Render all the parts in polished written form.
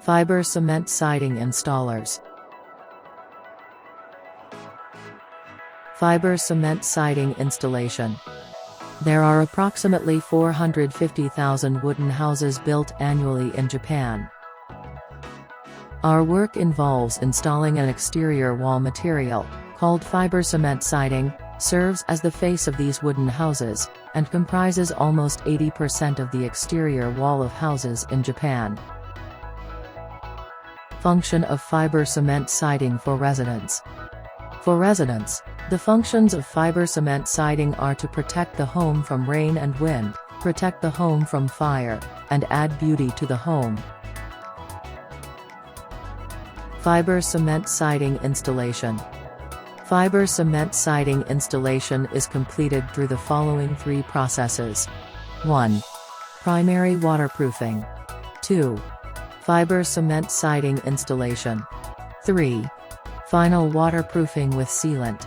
Fiber cement siding installers. Fiber cement siding installation. There are approximately 450,000 wooden houses built annually in Japan. Our work involves installing an exterior wall material, called fiber cement siding, serves as the face of these wooden houses, and comprises almost 80% of the exterior wall of houses in Japan. Function of fiber cement siding for residents. For residents, the functions of fiber cement siding are to protect the home from rain and wind, protect the home from fire, and add beauty to the home. Fiber cement siding installation. Fiber cement siding installation is completed through the following three processes. 1. Primary waterproofing. 2. Fiber cement siding installation. 3. Final waterproofing with sealant.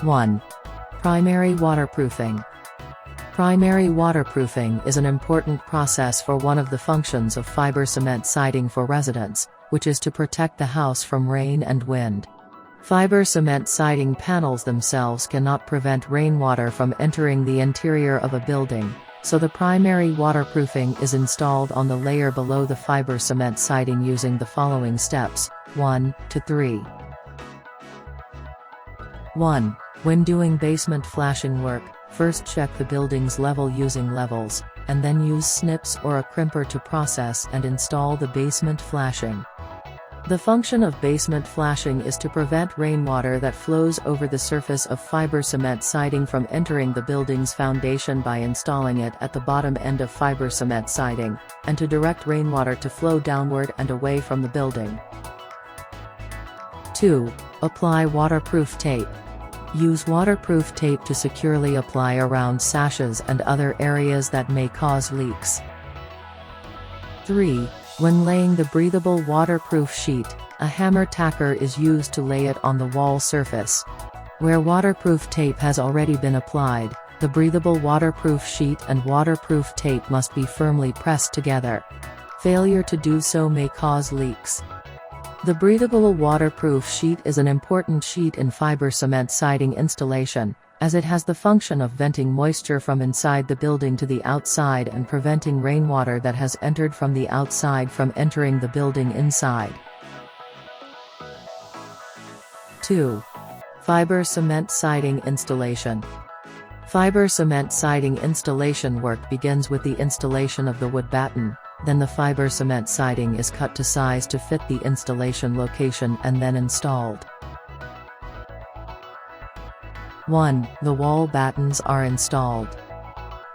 1. Primary waterproofing. Primary waterproofing is an important process for one of the functions of fiber cement siding for residents, which is to protect the house from rain and wind. Fiber cement siding panels themselves cannot prevent rainwater from entering the interior of a building, so the primary waterproofing is installed on the layer below the fiber cement siding using the following steps, 1 to 3. 1. When doing basement flashing work, first check the building's level using levels, and then use snips or a crimper to process and install the basement flashing. The function of basement flashing is to prevent rainwater that flows over the surface of fiber cement siding from entering the building's foundation by installing it at the bottom end of fiber cement siding, and to direct rainwater to flow downward and away from the building. 2. Apply waterproof tape. Use waterproof tape to securely apply around sashes and other areas that may cause leaks. 3. When laying the breathable waterproof sheet, a hammer tacker is used to lay it on the wall surface. Where waterproof tape has already been applied, the breathable waterproof sheet and waterproof tape must be firmly pressed together. Failure to do so may cause leaks. The breathable waterproof sheet is an important sheet in fiber cement siding installation, as it has the function of venting moisture from inside the building to the outside and preventing rainwater that has entered from the outside from entering the building inside. 2. Fiber cement siding installation. Fiber cement siding installation work begins with the installation of the wood batten, then the fiber cement siding is cut to size to fit the installation location and then installed. 1. The wall battens are installed.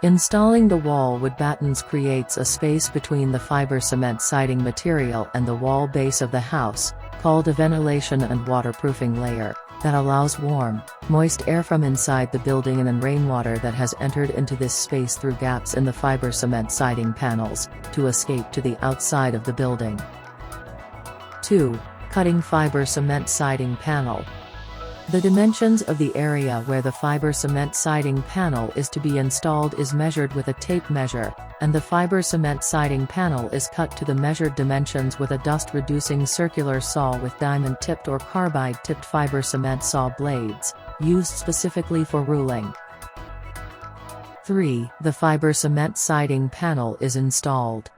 Installing the wall wood battens creates a space between the fiber cement siding material and the wall base of the house, called a ventilation and waterproofing layer, that allows warm, moist air from inside the building and rainwater that has entered into this space through gaps in the fiber cement siding panels, to escape to the outside of the building. 2. Cutting fiber cement siding panel. The dimensions of the area where the fiber cement siding panel is to be installed is measured with a tape measure, and the fiber cement siding panel is cut to the measured dimensions with a dust-reducing circular saw with diamond-tipped or carbide-tipped fiber cement saw blades, used specifically for ruling. 3. The fiber cement siding panel is installed.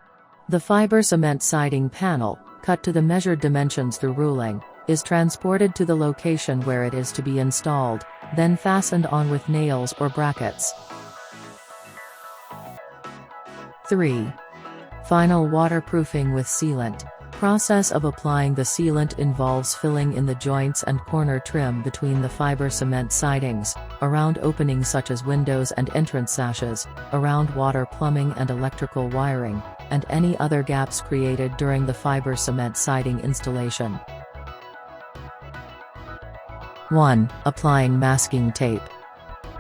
The fiber cement siding panel, cut to the measured dimensions through ruling, is transported to the location where it is to be installed, then fastened on with nails or brackets. 3. Final waterproofing with sealant. Process of applying the sealant involves filling in the joints and corner trim between the fiber cement sidings, around openings such as windows and entrance sashes, around water plumbing and electrical wiring, and any other gaps created during the fiber cement siding installation. 1. Applying masking tape.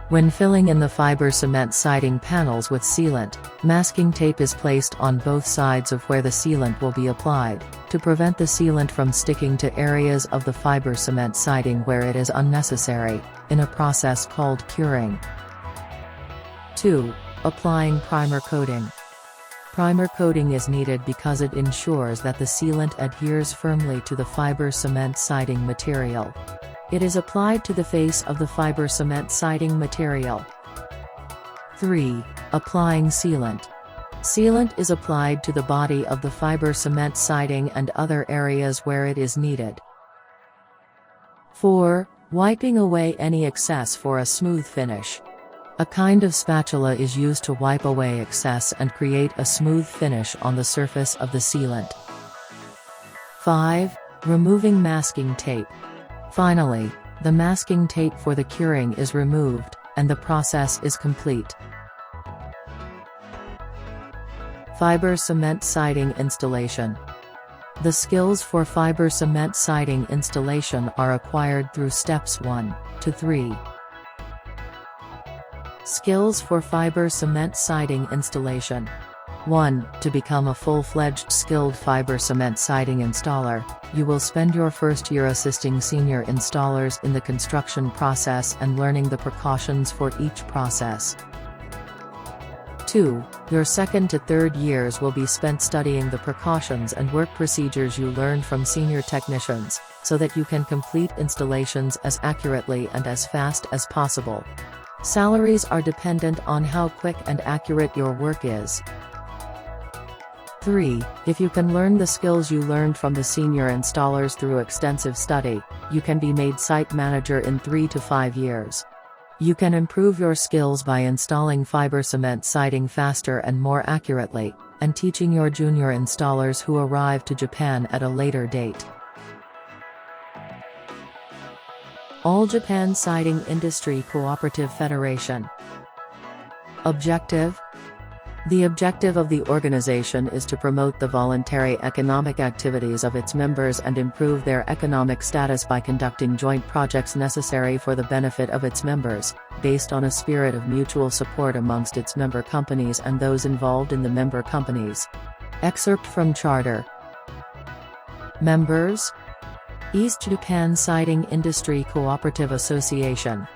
When filling in the fiber cement siding panels with sealant, masking tape is placed on both sides of where the sealant will be applied, to prevent the sealant from sticking to areas of the fiber cement siding where it is unnecessary, in a process called curing. 2. Applying primer coating. Primer coating is needed because it ensures that the sealant adheres firmly to the fiber cement siding material. It is applied to the face of the fiber cement siding material. 3. Applying sealant. Sealant is applied to the body of the fiber cement siding and other areas where it is needed. 4. Wiping away any excess for a smooth finish. A kind of spatula is used to wipe away excess and create a smooth finish on the surface of the sealant. 5. Removing masking tape. Finally, the masking tape for the curing is removed, and the process is complete. Fiber cement siding installation. The skills for fiber cement siding installation are acquired through steps 1 to 3. Skills for fiber cement siding installation. 1. To become a full-fledged skilled fiber cement siding installer, you will spend your first year assisting senior installers in the construction process and learning the precautions for each process. 2. Your second to third years will be spent studying the precautions and work procedures you learned from senior technicians, so that you can complete installations as accurately and as fast as possible. Salaries are dependent on how quick and accurate your work is. 3. If you can learn the skills you learned from the senior installers through extensive study, you can be made site manager in 3 to 5 years. You can improve your skills by installing fiber cement siding faster and more accurately, and teaching your junior installers who arrive to Japan at a later date. All Japan Siding Industry Cooperative Federation. Objective. The objective of the organization is to promote the voluntary economic activities of its members and improve their economic status by conducting joint projects necessary for the benefit of its members, based on a spirit of mutual support amongst its member companies and those involved in the member companies. Excerpt from Charter. Members: East Japan Siding Industry Cooperative Association.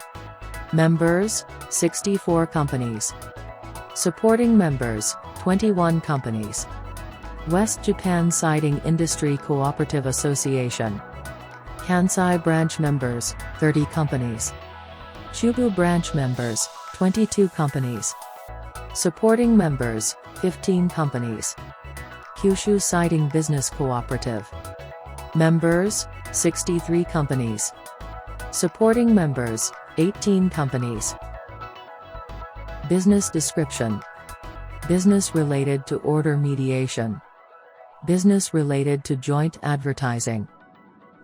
Members: 64 companies. Supporting members: 21 companies. West Japan Siding Industry Cooperative Association. Kansai branch members: 30 companies. Chubu branch members: 22 companies. Supporting members: 15 companies. Kyushu Siding Business Cooperative. Members: 63 companies. Supporting members: 18 companies. Business description. Business related to order mediation. Business related to joint advertising.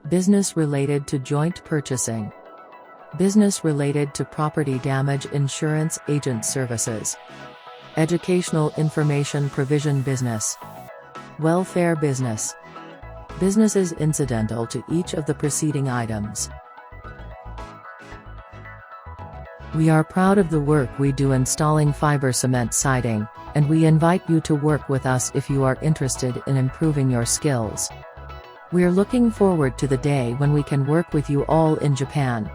Business related to joint purchasing. Business related to property damage insurance agent services. Educational information provision business. Welfare business. Businesses incidental to each of the preceding items. We are proud of the work we do installing fiber cement siding, and we invite you to work with us if you are interested in improving your skills. We're looking forward to the day when we can work with you all in Japan.